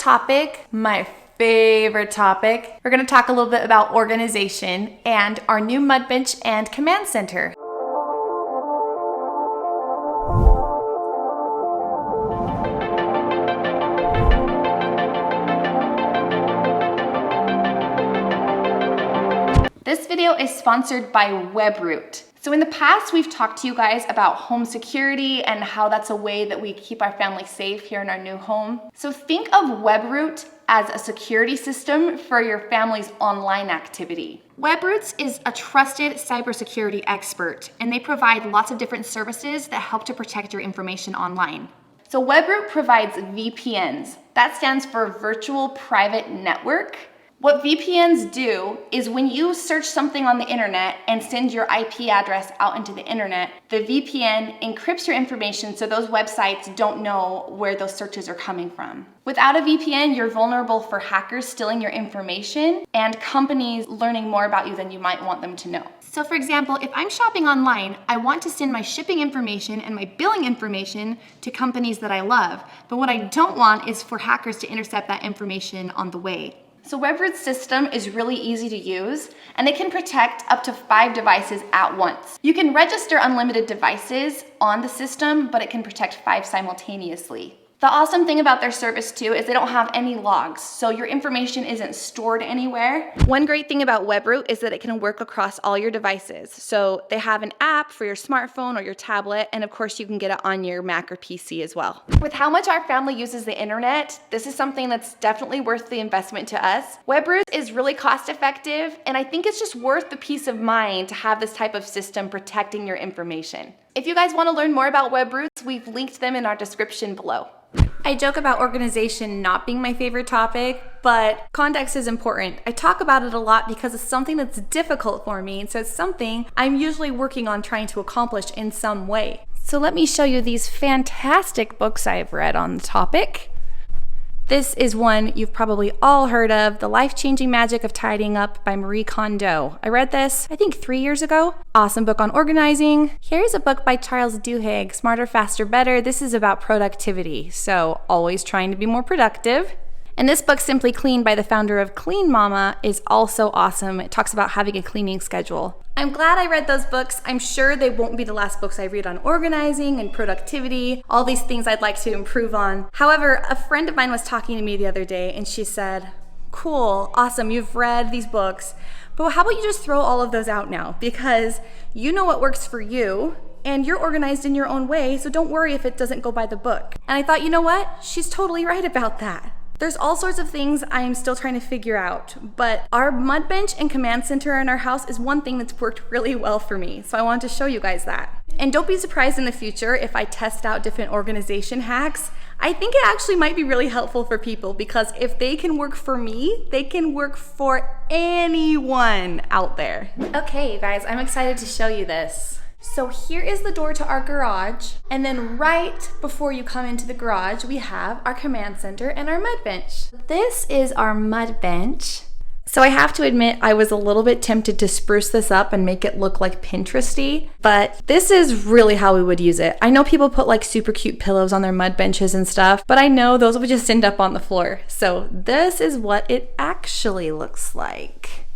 topic, my favorite topic, we're gonna talk a little bit about organization and our new mud bench and command center. This video is sponsored by Webroot. So in the past, we've talked to you guys about home security and how that's a way that we keep our family safe here in our new home. So think of Webroot as a security system for your family's online activity. Webroot is a trusted cybersecurity expert, and they provide lots of different services that help to protect your information online. So Webroot provides VPNs. That stands for Virtual Private Network. What VPNs do is when you search something on the internet and send your IP address out into the internet, the VPN encrypts your information so those websites don't know where those searches are coming from. Without a VPN, you're vulnerable for hackers stealing your information and companies learning more about you than you might want them to know. So for example, if I'm shopping online, I want to send my shipping information and my billing information to companies that I love. But what I don't want is for hackers to intercept that information on the way. So Webroot's system is really easy to use, and it can protect up to 5 devices at once. You can register unlimited devices on the system, but it can protect 5 simultaneously. The awesome thing about their service too is they don't have any logs, so your information isn't stored anywhere. One great thing about Webroot is that it can work across all your devices. So they have an app for your smartphone or your tablet, and of course you can get it on your Mac or PC as well. With how much our family uses the internet, this is something that's definitely worth the investment to us. Webroot is really cost effective, and I think it's just worth the peace of mind to have this type of system protecting your information. If you guys want to learn more about Webroot, we've linked them in our description below. I joke about organization not being my favorite topic, but context is important. I talk about it a lot because it's something that's difficult for me, and so it's something I'm usually working on trying to accomplish in some way. So let me show you these fantastic books I've read on the topic. This is one you've probably all heard of, The Life-Changing Magic of Tidying Up by Marie Kondo. I read this, I think 3 years ago. Awesome book on organizing. Here's a book by Charles Duhigg, Smarter, Faster, Better. This is about productivity, so always trying to be more productive. And this book, Simply Clean, by the founder of Clean Mama, is also awesome. It talks about having a cleaning schedule. I'm glad I read those books. I'm sure they won't be the last books I read on organizing and productivity, all these things I'd like to improve on. However, a friend of mine was talking to me the other day and she said, cool, awesome, you've read these books, but how about you just throw all of those out now? Because you know what works for you, and you're organized in your own way, so don't worry if it doesn't go by the book. And I thought, you know what? She's totally right about that. There's all sorts of things I am still trying to figure out, but our mud bench and command center in our house is one thing that's worked really well for me, so I wanted to show you guys that. And don't be surprised in the future if I test out different organization hacks. I think it actually might be really helpful for people, because if they can work for me, they can work for anyone out there. Okay, you guys, I'm excited to show you this. So here is the door to our garage, and then right before you come into the garage, we have our command center and our mud bench. This is our mud bench. So I have to admit, I was a little bit tempted to spruce this up and make it look like Pinteresty, but this is really how we would use it. I know people put like super cute pillows on their mud benches and stuff, but I know those would just end up on the floor. So this is what it actually looks like.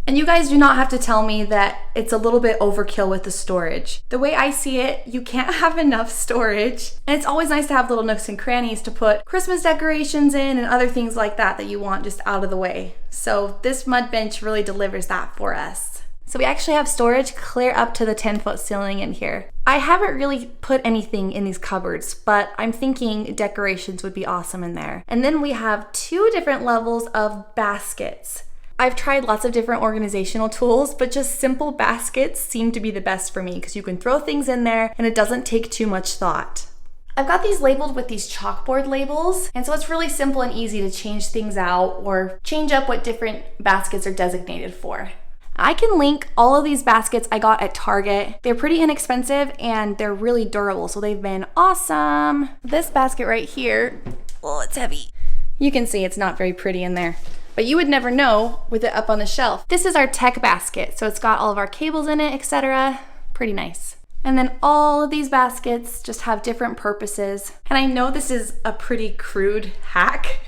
And you guys do not have to tell me that it's a little bit overkill with the storage. The way I see it, you can't have enough storage. And it's always nice to have little nooks and crannies to put Christmas decorations in and other things like that that you want just out of the way. So this mud bench really delivers that for us. So we actually have storage clear up to the 10-foot ceiling in here. I haven't really put anything in these cupboards, but I'm thinking decorations would be awesome in there. And then we have 2 different levels of baskets. I've tried lots of different organizational tools, but just simple baskets seem to be the best for me because you can throw things in there and it doesn't take too much thought. I've got these labeled with these chalkboard labels, and so it's really simple and easy to change things out or change up what different baskets are designated for. I can link all of these baskets I got at Target. They're pretty inexpensive and they're really durable, so they've been awesome. This basket right here, oh, it's heavy. You can see it's not very pretty in there, but you would never know with it up on the shelf. This is our tech basket, so it's got all of our cables in it, etc. Pretty nice. And then all of these baskets just have different purposes. And I know this is a pretty crude hack,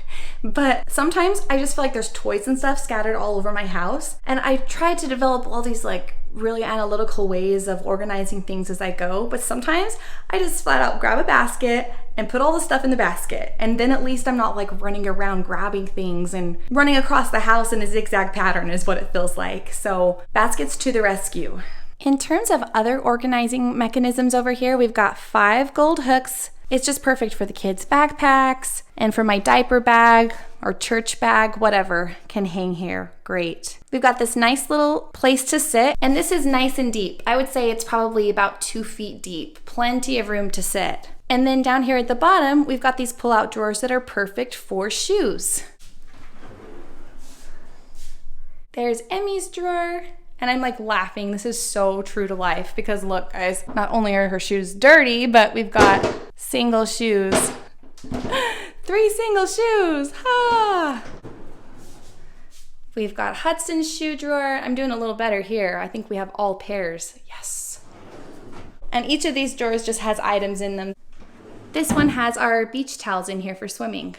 But sometimes I just feel like there's toys and stuff scattered all over my house. And I tried to develop all these like really analytical ways of organizing things as I go. But sometimes I just flat out grab a basket and put all the stuff in the basket. And then at least I'm not like running around grabbing things and running across the house in a zigzag pattern is what it feels like. So baskets to the rescue. In terms of other organizing mechanisms over here, we've got 5 gold hooks. It's just perfect for the kids' backpacks and for my diaper bag or church bag, whatever can hang here. Great. We've got this nice little place to sit, and this is nice and deep. I would say it's probably about 2 feet deep. Plenty of room to sit. And then down here at the bottom, we've got these pull-out drawers that are perfect for shoes. There's Emmy's drawer. And I'm like laughing. This is so true to life because look, guys, not only are her shoes dirty, but we've got single shoes. 3 single shoes. Ha! We've got Hudson's shoe drawer. I'm doing a little better here. I think we have all pairs. Yes. And each of these drawers just has items in them. This one has our beach towels in here for swimming.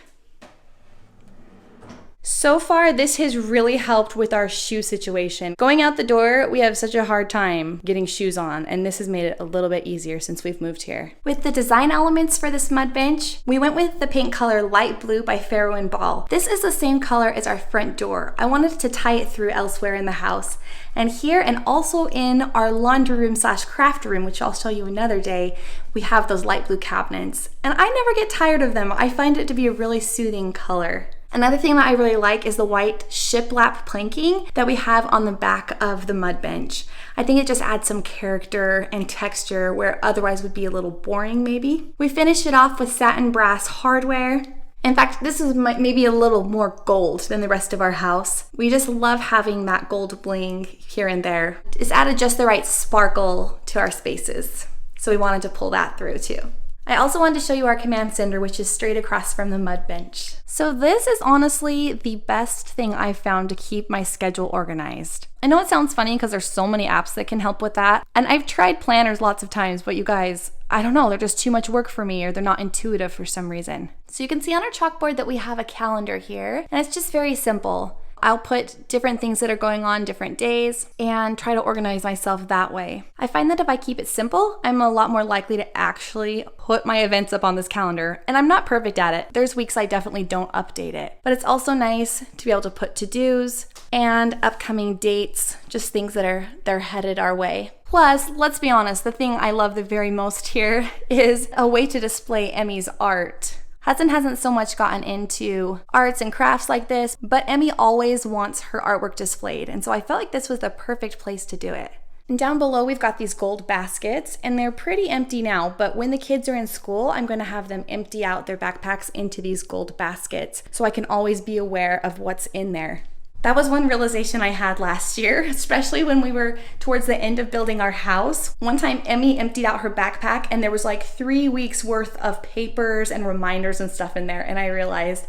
So far, this has really helped with our shoe situation. Going out the door, we have such a hard time getting shoes on, and this has made it a little bit easier since we've moved here. With the design elements for this mud bench, we went with the paint color Light Blue by Farrow and Ball. This is the same color as our front door. I wanted to tie it through elsewhere in the house. And here, and also in our laundry room / craft room, which I'll show you another day, we have those light blue cabinets. And I never get tired of them. I find it to be a really soothing color. Another thing that I really like is the white shiplap planking that we have on the back of the mud bench. I think it just adds some character and texture where otherwise would be a little boring maybe. We finished it off with satin brass hardware. In fact, this is maybe a little more gold than the rest of our house. We just love having that gold bling here and there. It's added just the right sparkle to our spaces. So we wanted to pull that through too. I also wanted to show you our command center, which is straight across from the mud bench. So this is honestly the best thing I've found to keep my schedule organized. I know it sounds funny because there's so many apps that can help with that. And I've tried planners lots of times, but you guys, I don't know, they're just too much work for me or they're not intuitive for some reason. So you can see on our chalkboard that we have a calendar here, and it's just very simple. I'll put different things that are going on different days and try to organize myself that way. I find that if I keep it simple, I'm a lot more likely to actually put my events up on this calendar. And I'm not perfect at it. There's weeks I definitely don't update it. But it's also nice to be able to put to-dos and upcoming dates, just things that they're headed our way. Plus, let's be honest, the thing I love the very most here is a way to display Emmy's art. Hudson hasn't so much gotten into arts and crafts like this, but Emmy always wants her artwork displayed, and so I felt like this was the perfect place to do it. And down below we've got these gold baskets, and they're pretty empty now, but when the kids are in school, I'm going to have them empty out their backpacks into these gold baskets, so I can always be aware of what's in there. That was one realization I had last year, especially when we were towards the end of building our house. One time Emmy emptied out her backpack and there was like 3 weeks worth of papers and reminders and stuff in there, and I realized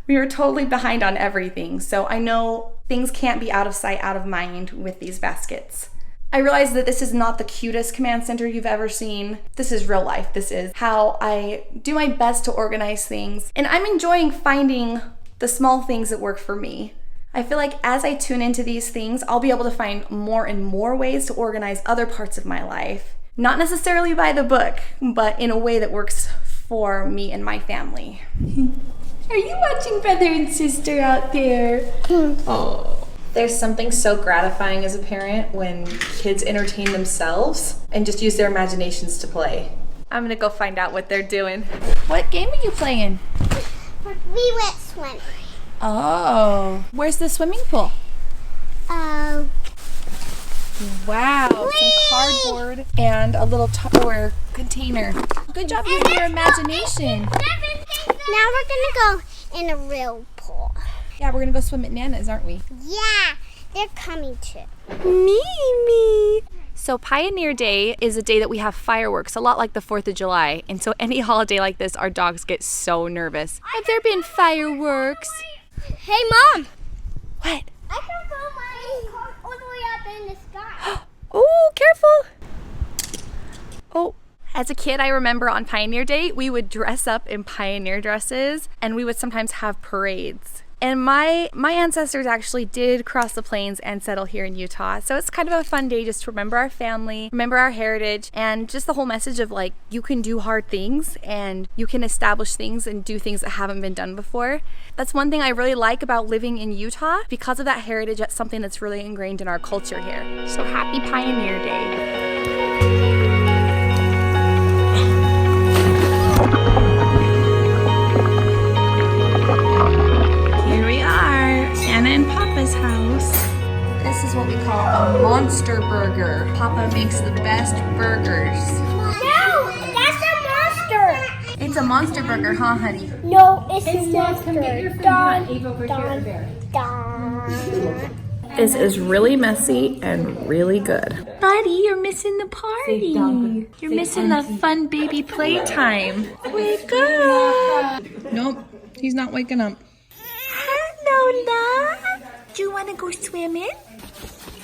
we were totally behind on everything. So I know things can't be out of sight, out of mind with these baskets. I realized that this is not the cutest command center you've ever seen. This is real life. This is how I do my best to organize things, and I'm enjoying finding the small things that work for me. I feel like as I tune into these things, I'll be able to find more and more ways to organize other parts of my life. Not necessarily by the book, but in a way that works for me and my family. Are you watching brother and sister out there? Oh. There's something so gratifying as a parent when kids entertain themselves and just use their imaginations to play. I'm gonna go find out what they're doing. What game are you playing? We went swimming. Oh, where's the swimming pool? Oh. Wow, some cardboard and a little Tupperware container. Good job using your imagination. Now we're gonna go in a real pool. Yeah, we're gonna go swim at Nana's, aren't we? Yeah, they're coming too. Mimi. So Pioneer Day is a day that we have fireworks, a lot like the 4th of July. And so any holiday like this, our dogs get so nervous. Have there been fireworks? Hey, Mom. What? I can throw my car all the way up in the sky. Oh, careful. Oh, As a kid, I remember on Pioneer Day, we would dress up in pioneer dresses and we would sometimes have parades. And my ancestors actually did cross the plains and settle here in Utah. So it's kind of a fun day just to remember our family, remember our heritage, and just the whole message of like, you can do hard things and you can establish things and do things that haven't been done before. That's one thing I really like about living in Utah. Because of that heritage, that's something that's really ingrained in our culture here. So happy Pioneer Day. Anna and Papa's house. This is what we call a monster burger. Papa makes the best burgers. No, that's a monster. It's a monster burger, huh, honey? No, it's a monster. Don. This is really messy and really good. Buddy, you're missing the party. You're missing the fun baby playtime. Wake up. Nope, he's not waking up. Hello, love. Do you want to go swimming?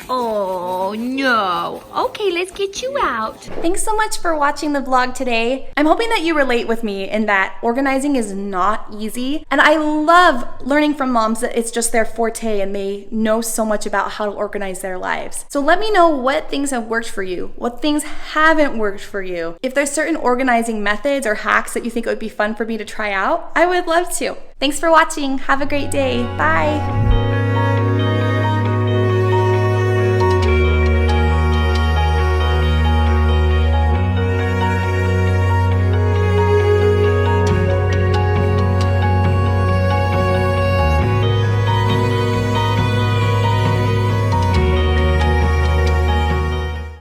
Oh, no. Okay, let's get you out. Thanks so much for watching the vlog today. I'm hoping that you relate with me in that organizing is not easy. And I love learning from moms that it's just their forte and they know so much about how to organize their lives. So let me know what things have worked for you, what things haven't worked for you. If there's certain organizing methods or hacks that you think it would be fun for me to try out, I would love to. Thanks for watching. Have a great day. Bye.